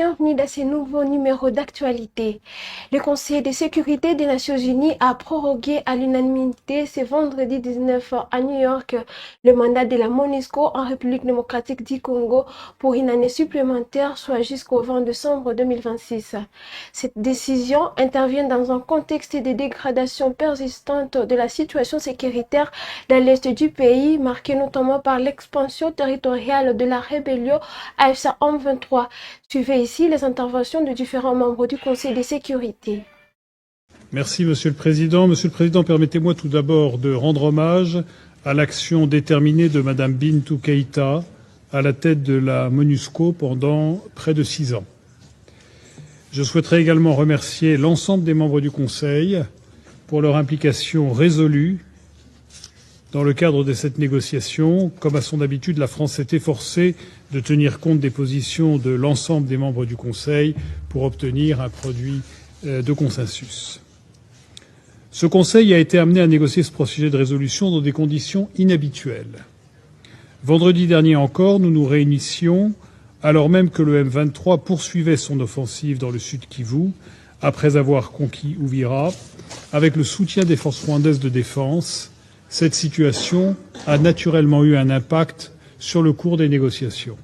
bienvenue dans ce nouveau numéro d'actualité. Le Conseil de sécurité des Nations Unies a prorogué à l'unanimité ce vendredi 19 à New York le mandat de la MONUSCO en République démocratique du Congo pour une année supplémentaire, soit jusqu'au 20 décembre 2026. Cette décision intervient dans un contexte de dégradation persistante de la situation sécuritaire dans l'est du pays, marqué notamment par l'expansion territoriale de la rébellion AFC M23. Suivez ici les interventions de différents membres du Conseil de sécurité. Merci, Monsieur le Président. Monsieur le Président, permettez-moi tout d'abord de rendre hommage à l'action déterminée de Madame Bintou Keïta à la tête de la MONUSCO pendant près de 6 ans. Je souhaiterais également remercier l'ensemble des membres du Conseil pour leur implication résolue dans le cadre de cette négociation. Comme à son habitude, la France s'est efforcée de tenir compte des positions de l'ensemble des membres du Conseil pour obtenir un produit de consensus. Ce Conseil a été amené à négocier ce projet de résolution dans des conditions inhabituelles. Vendredi dernier encore, nous nous réunissions alors même que le M23 poursuivait son offensive dans le sud Kivu, après avoir conquis Uvira, avec le soutien des forces rwandaises de défense. Cette situation a naturellement eu un impact sur le cours des négociations.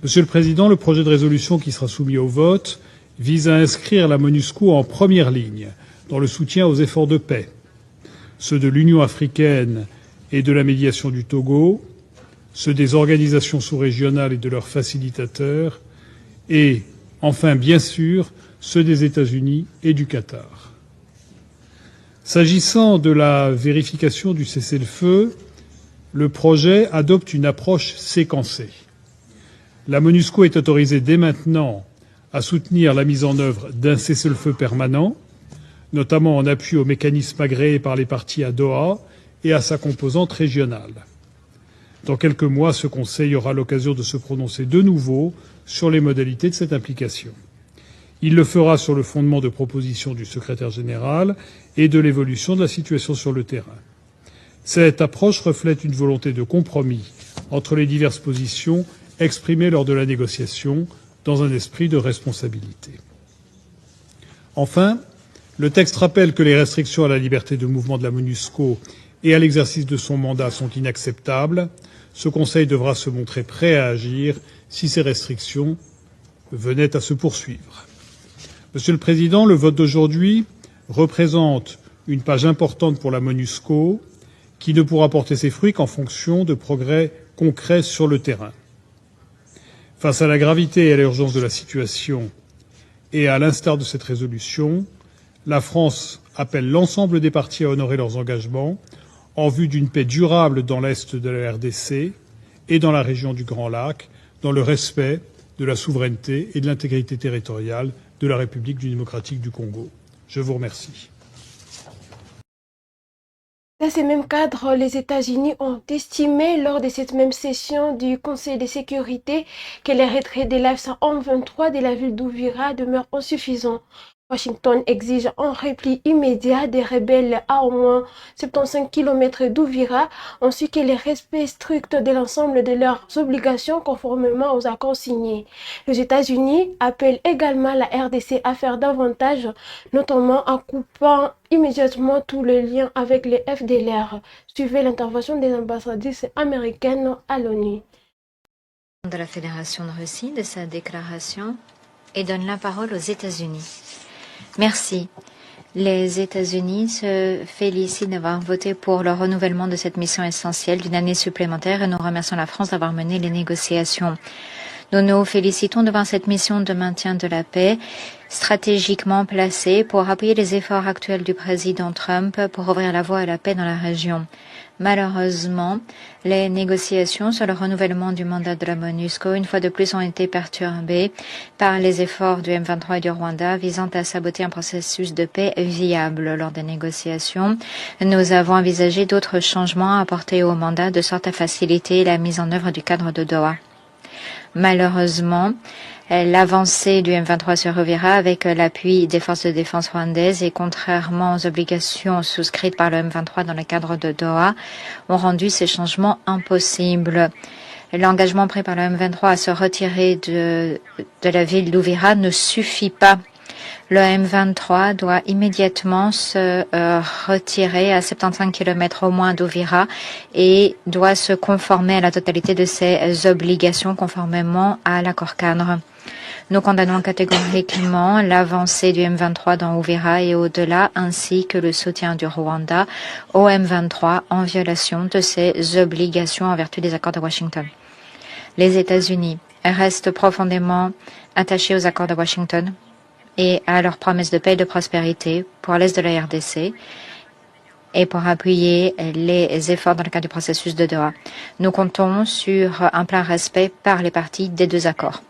Monsieur le Président, le projet de résolution qui sera soumis au vote vise à inscrire la MONUSCO en première ligne dans le soutien aux efforts de paix, ceux de l'Union africaine et de la médiation du Togo, ceux des organisations sous-régionales et de leurs facilitateurs, et enfin, bien sûr, ceux des États-Unis et du Qatar. S'agissant de la vérification du cessez-le-feu, le projet adopte une approche séquencée. La MONUSCO est autorisée dès maintenant à soutenir la mise en œuvre d'un cessez-le-feu permanent, notamment en appui aux mécanismes agréés par les parties à Doha et à sa composante régionale. Dans quelques mois, ce Conseil aura l'occasion de se prononcer de nouveau sur les modalités de cette implication. Il le fera sur le fondement de propositions du secrétaire général et de l'évolution de la situation sur le terrain. Cette approche reflète une volonté de compromis entre les diverses positions exprimées lors de la négociation dans un esprit de responsabilité. Enfin, le texte rappelle que les restrictions à la liberté de mouvement de la MONUSCO et à l'exercice de son mandat sont inacceptables. Ce Conseil devra se montrer prêt à agir si ces restrictions venaient à se poursuivre. Monsieur le Président, le vote d'aujourd'hui représente une page importante pour la MONUSCO qui ne pourra porter ses fruits qu'en fonction de progrès concrets sur le terrain. Face à la gravité et à l'urgence de la situation et à l'instar de cette résolution, la France appelle l'ensemble des parties à honorer leurs engagements en vue d'une paix durable dans l'est de la RDC et dans la région du Grand Lac, dans le respect de la souveraineté et de l'intégrité territoriale de la République démocratique du Congo. Je vous remercie. Dans ce même cadre, les États-Unis ont estimé lors de cette même session du Conseil de sécurité que les retraits de l'AFC M23 de la ville d'Uvira demeurent insuffisants. Washington exige un repli immédiat des rebelles à au moins 75 km d'Uvira, ainsi que le respect strict de l'ensemble de leurs obligations conformément aux accords signés. Les États-Unis appellent également la RDC à faire davantage, notamment en coupant immédiatement tous les liens avec les FDLR. Suivez l'intervention des ambassadrices américaines à l'ONU. De la Fédération de Russie de sa déclaration et donne la parole aux États-Unis. Merci. Les États-Unis se félicitent d'avoir voté pour le renouvellement de cette mission essentielle d'une année supplémentaire et nous remercions la France d'avoir mené les négociations. Nous nous félicitons de voir cette mission de maintien de la paix stratégiquement placée pour appuyer les efforts actuels du président Trump pour ouvrir la voie à la paix dans la région. Malheureusement, les négociations sur le renouvellement du mandat de la MONUSCO, une fois de plus, ont été perturbées par les efforts du M23 et du Rwanda visant à saboter un processus de paix viable. Lors des négociations, nous avons envisagé d'autres changements apportés au mandat de sorte à faciliter la mise en œuvre du cadre de Doha. Malheureusement, l'avancée du M23 sur Uvira avec l'appui des forces de défense rwandaises et contrairement aux obligations souscrites par le M23 dans le cadre de Doha ont rendu ces changements impossibles. l'engagement pris par le M23 à se retirer de la ville d'Uvira ne suffit pas. Le M23 doit immédiatement se retirer à 75 km au moins d'Uvira et doit se conformer à la totalité de ses obligations conformément à l'accord cadre. Nous condamnons catégoriquement l'avancée du M23 dans Uvira et au-delà, ainsi que le soutien du Rwanda au M23 en violation de ses obligations en vertu des accords de Washington. Les États-Unis restent profondément attachés aux accords de Washington et à leurs promesses de paix et de prospérité pour l'Est de la RDC et pour appuyer les efforts dans le cadre du processus de Doha. Nous comptons sur un plein respect par les parties des deux accords.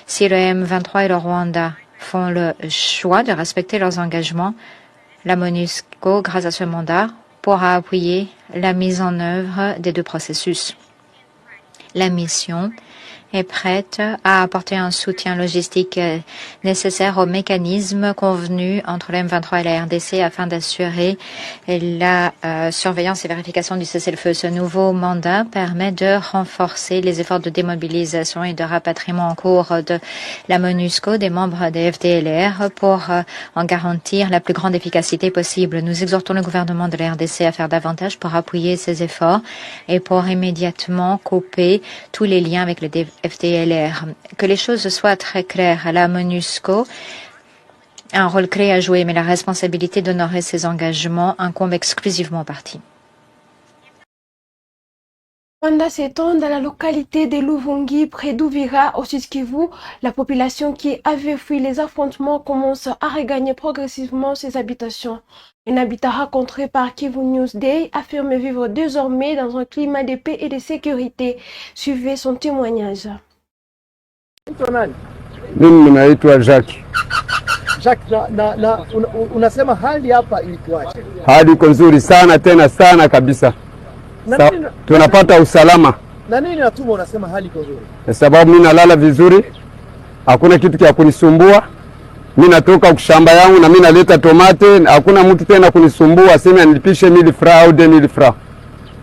Si le M23 et le Rwanda font le choix de respecter leurs engagements, la MONUSCO, grâce à ce mandat, pourra appuyer la mise en œuvre des deux processus. La mission est prête à apporter un soutien logistique nécessaire aux mécanismes convenus entre le M23 et la RDC afin d'assurer la surveillance et vérification du cessez-le-feu. Ce nouveau mandat permet de renforcer les efforts de démobilisation et de rapatriement en cours de la MONUSCO des membres des FDLR pour en garantir la plus grande efficacité possible. Nous exhortons le gouvernement de la RDC à faire davantage pour appuyer ces efforts et pour immédiatement couper tous les liens avec le FDLR. Que les choses soient très claires, la MONUSCO a un rôle clé à jouer, mais la responsabilité d'honorer ses engagements incombe exclusivement aux partis. Pendant ces temps, dans la localité de Luvungi, près d'Uvira, au Sud-Kivu, la population qui avait fui les affrontements commence à regagner progressivement ses habitations. Un habitat rencontré par Kivu Newsday affirme vivre désormais dans un climat de paix et de sécurité. Suivez son témoignage. Mimi naitwa Jacques. Jacques, unasema hali hapa ilikuwaje? Hali iko nzuri sana tena sana kabisa. Tunapata usalama. Na nini natuma unasema hali iko nzuri? Kwa sababu mimi nalala vizuri. Hakuna kitu kia kunisumbua. Mimi natoka kushamba yangu na mimi naleta tomate, hakuna mtu tena kunisumbua aseme nilipishe 1000 francs au 2000 francs.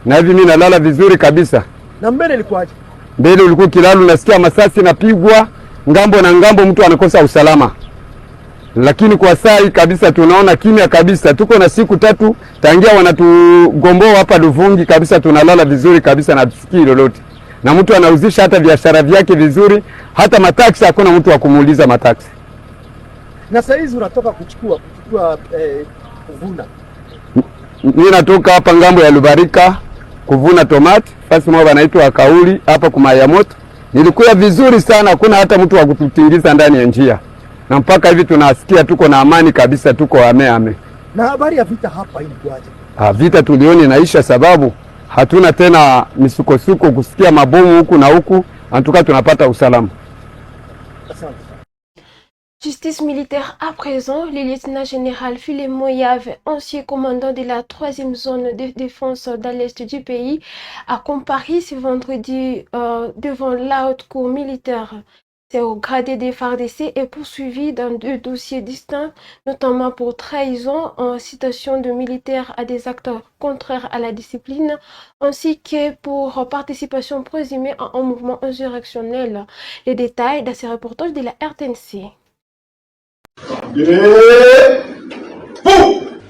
Na hivi mimi nalala vizuri kabisa. Na mbele ilikuwaje? Mbele ulikuwa kilalo unasikia masasi napigwa ngambo na ngambo, mtu anakosa usalama. Lakini kwa saa hii kabisa tunaona kimya kabisa. Tuko na siku 3 tangia wanatugomboa hapa Luvungi kabisa, tunalala vizuri kabisa na tusikii lolote. Na mtu anauzisha hata biashara vyake vizuri, hata mataksi hakuna mtu wa kumuuliza mataksi. Na saa hizi unatoka kuchukua kuvuna. Mimi natoka hapa ngambo ya Lubarika kuvuna tomati, fasi mwa wanaitwa Kauli hapa Kumayamoto. Nilikuwa vizuri sana, hakuna hata mtu wa kututingiza ndani ya njia. Na mpaka hivi tunasikia tuko na amani kabisa, tuko ame. Na habari ya vita hapa ilikuwaje? Vita tulioni inaisha sababu hatuna tena misukosuko kusikia mabomu huku na huku, antuka tunapata usalama. Justice militaire à présent, le lieutenant-général Filemon Yave, ancien commandant de la 3e zone de défense dans l'est du pays, a comparu ce vendredi devant la haute cour militaire. C'est au gradé des FARDC est poursuivi dans 2 dossiers distincts, notamment pour trahison en citation de militaires à des actes contraires à la discipline, ainsi que pour participation présumée à un mouvement insurrectionnel. Les détails dans ce reportage de la RTNC.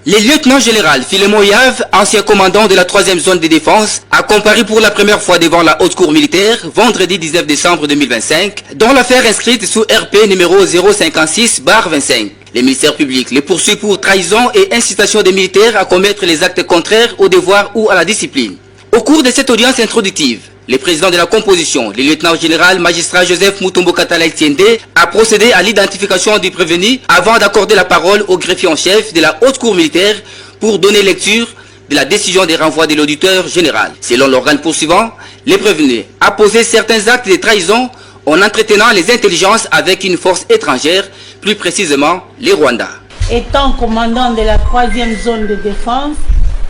Le lieutenant-général Filemon Yave, ancien commandant de la 3e zone de défense, a comparu pour la première fois devant la haute cour militaire vendredi 19 décembre 2025, dont l'affaire inscrite sous RP numéro 056/25. Les ministères publics les poursuit pour trahison et incitation des militaires à commettre les actes contraires au devoir ou à la discipline. Au cours de cette audience introductive, le président de la composition, le lieutenant-général magistrat Joseph Mutombo Katala Etiende, a procédé à l'identification du prévenu avant d'accorder la parole au greffier en chef de la haute cour militaire pour donner lecture de la décision de renvoi de l'auditeur général. Selon l'organe poursuivant, le prévenu a posé certains actes de trahison en entretenant les intelligences avec une force étrangère, plus précisément les Rwandais. Étant commandant de la 3e zone de défense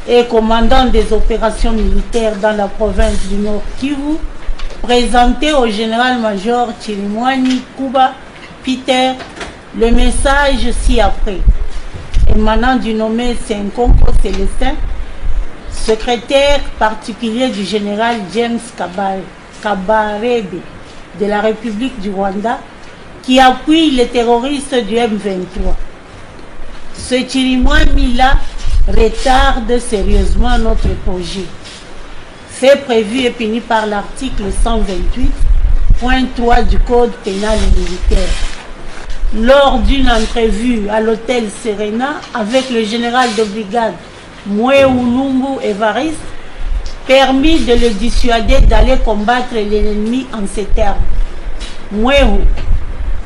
et commandant des opérations militaires dans la province du Nord Kivu, présenté au général-major Chirimwani Kuba Peter le message ci-après, émanant du nommé Senkonko Célestin, secrétaire particulier du général James Kabal. Kabarebe de la République du Rwanda qui appuie les terroristes du M23. Ce Chirimwami-là retarde sérieusement notre projet. Fait prévu et puni par l'article 128.3 du Code pénal militaire. Lors d'une entrevue à l'hôtel Serena avec le général de brigade Mweulungu Evariste, permis de le dissuader d'aller combattre l'ennemi en ces termes. Mwehu,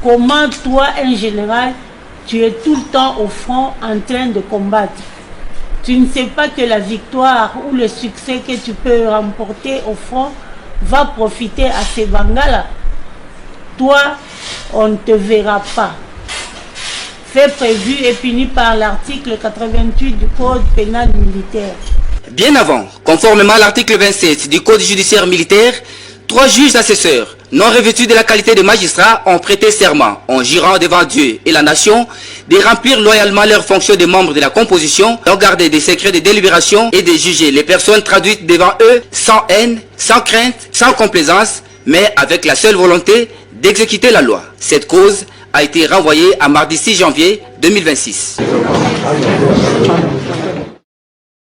comment toi, un général, tu es tout le temps au front en train de combattre? Tu ne sais pas que la victoire ou le succès que tu peux remporter au front va profiter à ces Bangala. Toi, on ne te verra pas. Fait prévu et puni par l'article 88 du Code pénal militaire. Bien avant, conformément à l'article 27 du Code judiciaire militaire, 3 juges assesseurs non revêtus de la qualité de magistrats ont prêté serment en jurant devant Dieu et la nation de remplir loyalement leurs fonctions de membres de la composition, d'en garder des secrets de délibération et de juger les personnes traduites devant eux sans haine, sans crainte, sans complaisance, mais avec la seule volonté d'exécuter la loi. Cette cause a été renvoyée à mardi 6 janvier 2026.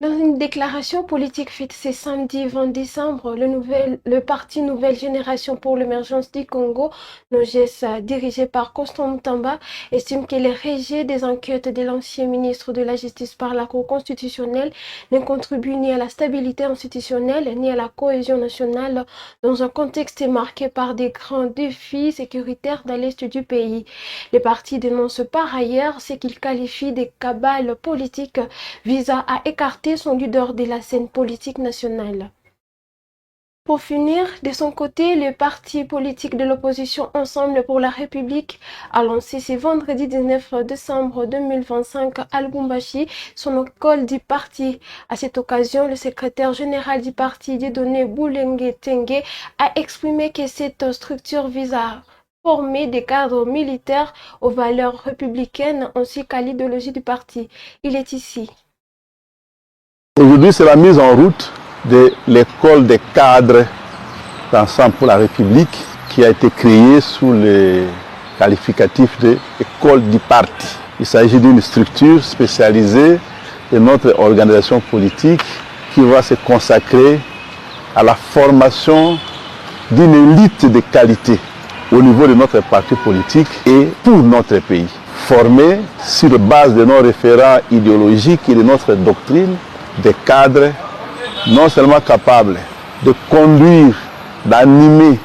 Dans une déclaration politique faite ce samedi 20 décembre, le parti Nouvelle Génération pour l'émergence du Congo, NOGES, dirigé par Constant Mutamba, estime que les rejets des enquêtes de l'ancien ministre de la Justice par la Cour constitutionnelle ne contribuent ni à la stabilité institutionnelle ni à la cohésion nationale dans un contexte marqué par des grands défis sécuritaires dans l'est du pays. Le parti dénonce par ailleurs ce qu'il qualifie de cabale politique visant à écarter son leader de la scène politique nationale. Pour finir, de son côté, le parti politique de l'opposition Ensemble pour la République a lancé ce vendredi 19 décembre 2025 à Lubumbashi son école du parti. À cette occasion, le secrétaire général du parti, Dieudonné Boulenge Tengue, a exprimé que cette structure vise à former des cadres militaires aux valeurs républicaines ainsi qu'à l'idéologie du parti. Il est ici. Aujourd'hui, c'est la mise en route de l'école des cadres d'Ensemble pour la République qui a été créée sous le qualificatif d'école du parti. Il s'agit d'une structure spécialisée de notre organisation politique qui va se consacrer à la formation d'une élite de qualité au niveau de notre parti politique et pour notre pays. Formée sur la base de nos référents idéologiques et de notre doctrine, des cadres non seulement capables de conduire, d'animer,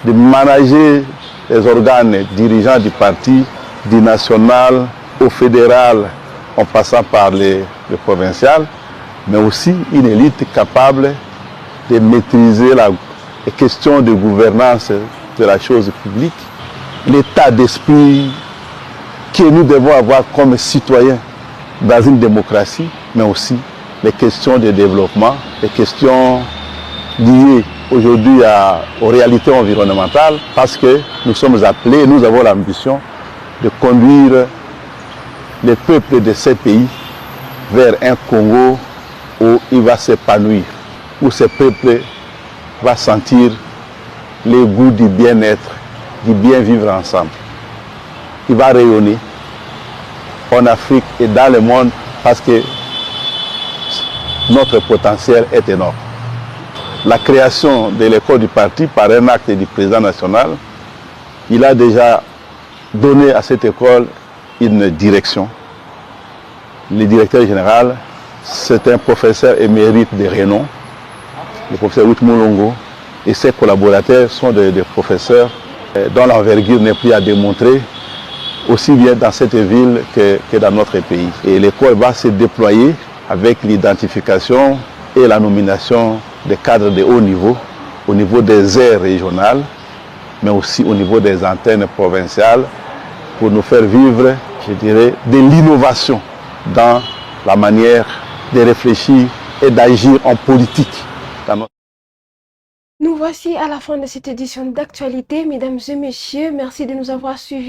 de manager les organes dirigeants du parti, du national au fédéral, en passant par le provincial, mais aussi une élite capable de maîtriser les questions de gouvernance de la chose publique, l'état d'esprit que nous devons avoir comme citoyens dans une démocratie, mais aussi les questions de développement, les questions liées aujourd'hui aux réalités environnementales, parce que nous sommes appelés, nous avons l'ambition de conduire les peuples de ces pays vers un Congo où il va s'épanouir, où ce peuple va sentir le goût du bien-être, du bien vivre ensemble. Il va rayonner en Afrique et dans le monde parce que notre potentiel est énorme. La création de l'école du parti par un acte du président national, il a déjà donné à cette école une direction. Le directeur général, c'est un professeur émérite de renom, le professeur Ruth Moulongo, et ses collaborateurs sont des professeurs dont l'envergure n'est plus à démontrer, aussi bien dans cette ville que dans notre pays. Et l'école va se déployer avec l'identification et la nomination des cadres de haut niveau, au niveau des aires régionales, mais aussi au niveau des antennes provinciales, pour nous faire vivre, je dirais, de l'innovation dans la manière de réfléchir et d'agir en politique. Nous voici à la fin de cette édition d'actualité. Mesdames et messieurs, merci de nous avoir suivis.